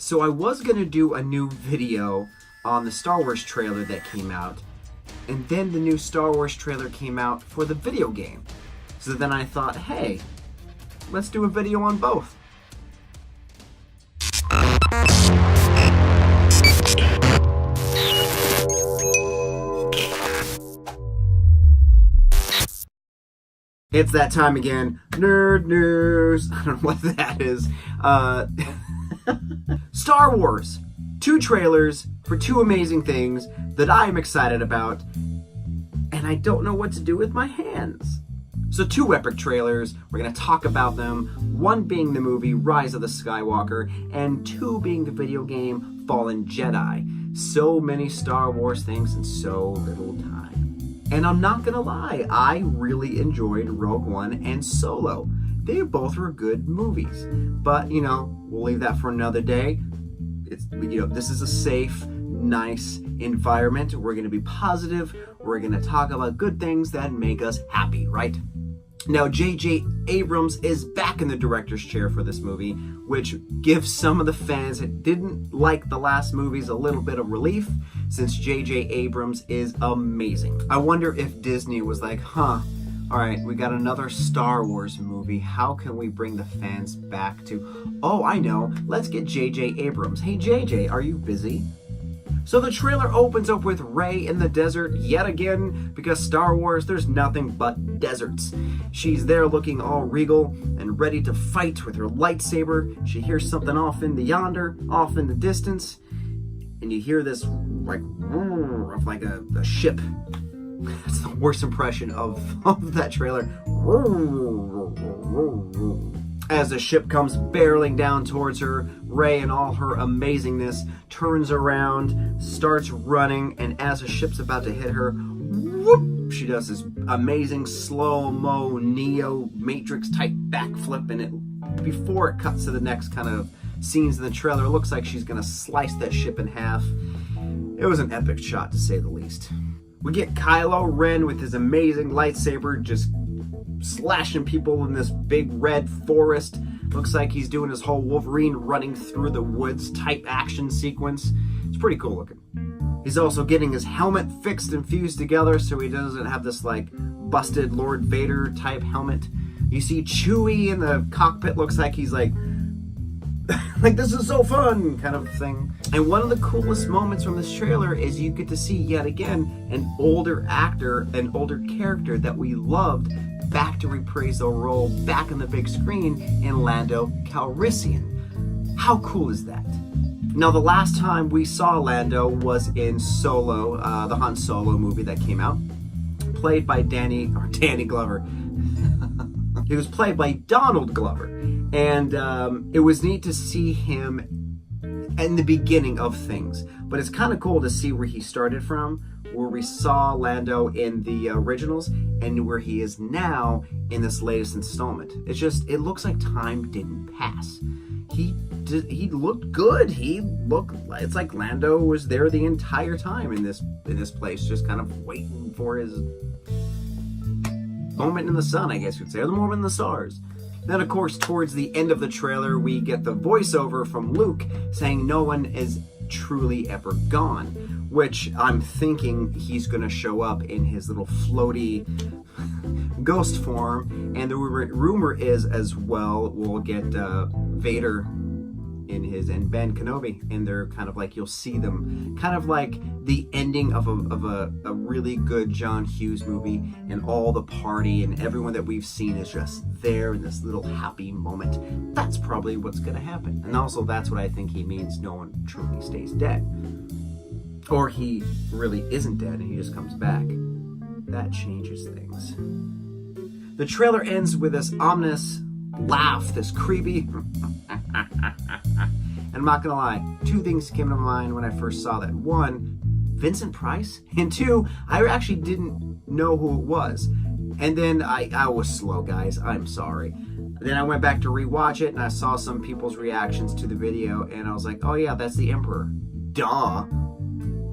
So I was going to do a new video on the Star Wars trailer that came out, and then the new Star Wars trailer came out for the video game. So then I thought, hey, let's do a video on both. It's that time again. Nerd news. I don't know what that is. Star Wars. 2 trailers for 2 amazing things that I am excited about, and I don't know what to do with my hands. So 2 epic trailers. We're going to talk about them. 1 being the movie Rise of the Skywalker, and 2 being the video game Fallen Jedi. So many Star Wars things in so little time. And I'm not gonna lie, I really enjoyed Rogue One and Solo. They both were good movies. But, we'll leave that for another day. This is a safe, nice environment. We're gonna be positive. We're gonna talk about good things that make us happy, right? Now, J.J. Abrams is back in the director's chair for this movie, which gives some of the fans that didn't like the last movies a little bit of relief, since J.J. Abrams is amazing. I wonder if Disney was like, all right, we got another Star Wars movie. How can we bring the fans back to, oh, I know, let's get J.J. Abrams. Hey, J.J., are you busy? So the trailer opens up with Rey in the desert yet again, because Star Wars, there's nothing but deserts. She's there looking all regal and ready to fight with her lightsaber. She hears something off in the distance, and you hear this like a ship. That's the worst impression of that trailer. As the ship comes barreling down towards her, Rey, in all her amazingness, turns around, starts running, and as the ship's about to hit her, whoop, she does this amazing slow-mo Neo Matrix type backflip, and before it cuts to the next kind of scenes in the trailer, it looks like she's gonna slice that ship in half. It was an epic shot, to say the least. We get Kylo Ren with his amazing lightsaber just slashing people in this big red forest. Looks like he's doing his whole Wolverine running through the woods type action sequence. It's pretty cool looking. He's also getting his helmet fixed and fused together so he doesn't have this like busted Lord Vader type helmet. You see Chewie in the cockpit, looks like he's like this is so fun kind of thing. And one of the coolest moments from this trailer is you get to see yet again an older actor, an older character that we loved, back to reprise their role back on the big screen in Lando Calrissian. How cool is that? Now, the last time we saw Lando was in Solo, the Han Solo movie that came out, played by Danny Glover. He was played by Donald Glover, and it was neat to see him in the beginning of things. But it's kind of cool to see where he started from, where we saw Lando in the originals, and where he is now in this latest installment. It looks like time didn't pass. He looked good. It's like Lando was there the entire time in this place, just kind of waiting for his moment in the sun, I guess you'd say, or the moment in the stars. Then, of course, towards the end of the trailer, we get the voiceover from Luke saying no one is truly ever gone, which I'm thinking he's going to show up in his little floaty ghost form. And the rumor is as well we'll get Vader and Ben Kenobi, and they're kind of like, you'll see them kind of like the ending of a really good John Hughes movie, and all the party and everyone that we've seen is just there in this little happy moment. That's probably what's going to happen. And also that's what I think he means, no one truly stays dead. Or he really isn't dead and he just comes back. That changes things. The trailer ends with this ominous laugh, this creepy and I'm not gonna lie, 2 things came to mind when I first saw that. 1, Vincent Price, and 2, I actually didn't know who it was. And then I was slow, guys, I'm sorry. Then I went back to rewatch it and I saw some people's reactions to the video, and I was like, oh yeah, that's the Emperor. Duh.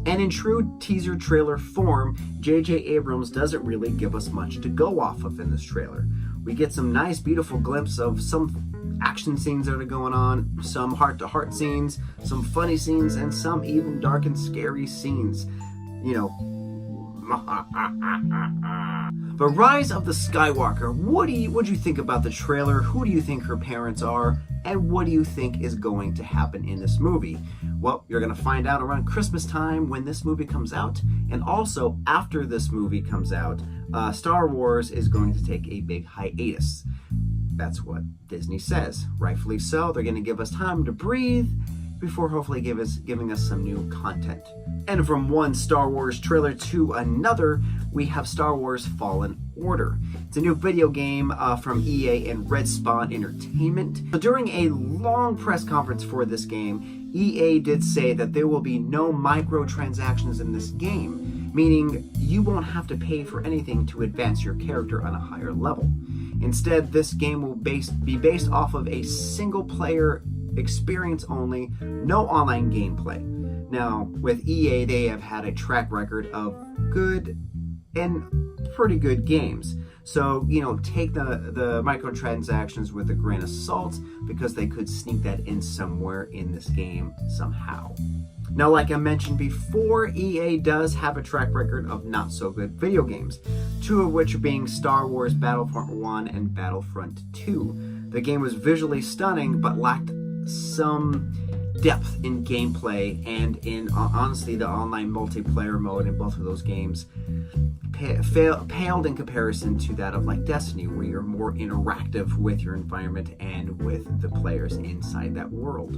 And in true teaser trailer form, J.J. Abrams doesn't really give us much to go off of in this trailer. We get some nice, beautiful glimpse of some action scenes that are going on, some heart-to-heart scenes, some funny scenes, and some even dark and scary scenes. You know. But Rise of the Skywalker, what do you think about the trailer? Who do you think her parents are? And what do you think is going to happen in this movie? Well, you're going to find out around Christmas time when this movie comes out. And also, after this movie comes out, Star Wars is going to take a big hiatus. That's what Disney says. Rightfully so. They're going to give us time to breathe before hopefully giving us some new content. And from one Star Wars trailer to another, we have Star Wars Fallen Order. It's a new video game from EA and Red Spawn Entertainment. So during a long press conference for this game, EA did say that there will be no microtransactions in this game, meaning you won't have to pay for anything to advance your character on a higher level. Instead, this game will be based off of a single player experience only, no online gameplay. Now, with EA, they have had a track record of good and pretty good games. So, you know, take the microtransactions with a grain of salt, because they could sneak that in somewhere in this game somehow. Now, like I mentioned before, EA does have a track record of not so good video games, two of which being Star Wars Battlefront 1 and Battlefront 2. The game was visually stunning, but lacked some depth in gameplay, and in honestly the online multiplayer mode in both of those games paled in comparison to that of like Destiny, where you're more interactive with your environment and with the players inside that world.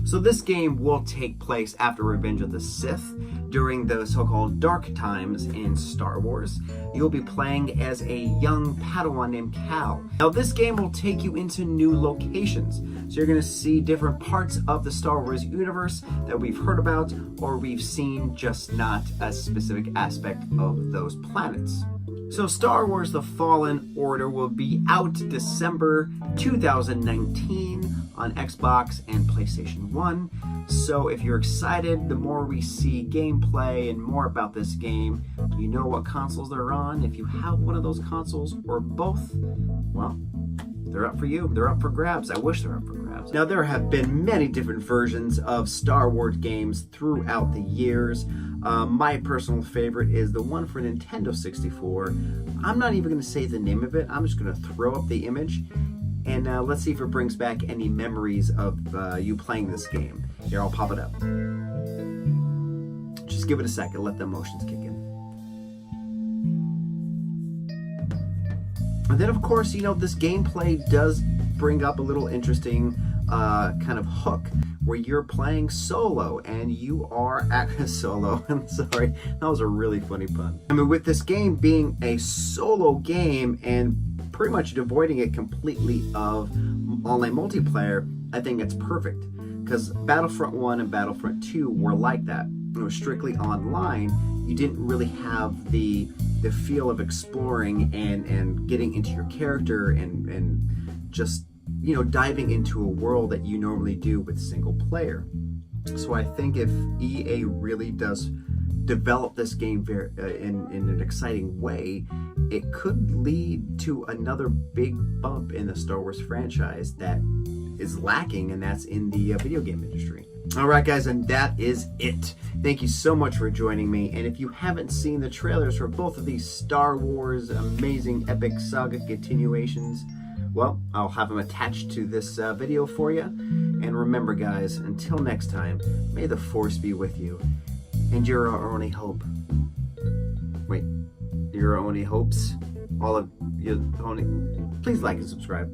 So this game will take place after Revenge of the Sith, during the so-called dark times in Star Wars. You'll be playing as a young Padawan named Cal. Now this game will take you into new locations. So you're going to see different parts of the Star Wars universe that we've heard about or we've seen, just not a specific aspect of those planets. So Star Wars The Fallen Order will be out December 2019 on Xbox and PlayStation 1. So if you're excited, the more we see gameplay and more about this game, you know what consoles they're on. If you have one of those consoles or both, well, they're up for you. They're up for grabs. I wish they're up for grabs. Now, there have been many different versions of Star Wars games throughout the years. My personal favorite is the one for Nintendo 64. I'm not even going to say the name of it. I'm just going to throw up the image, and let's see if it brings back any memories of you playing this game. Here, I'll pop it up. Just give it a second. Let the emotions kick in. And then, of course, you know, this gameplay does bring up a little interesting kind of hook where you're playing solo and you are solo. I'm sorry, that was a really funny pun. I mean, with this game being a solo game and pretty much devoiding it completely of online multiplayer, I think it's perfect, because Battlefront 1 and Battlefront 2 were like that. It was strictly online. You didn't really have the feel of exploring and getting into your character and just, you know, diving into a world that you normally do with single player. So I think if EA really does develop this game in an exciting way, it could lead to another big bump in the Star Wars franchise that is lacking, and that's in the video game industry. Alright guys, and that is it. Thank you so much for joining me, and if you haven't seen the trailers for both of these Star Wars amazing epic saga continuations, well, I'll have them attached to this video for you. And remember guys, until next time, may the Force be with you, and your only hope. Wait, your only hopes? All of your only... Please like and subscribe.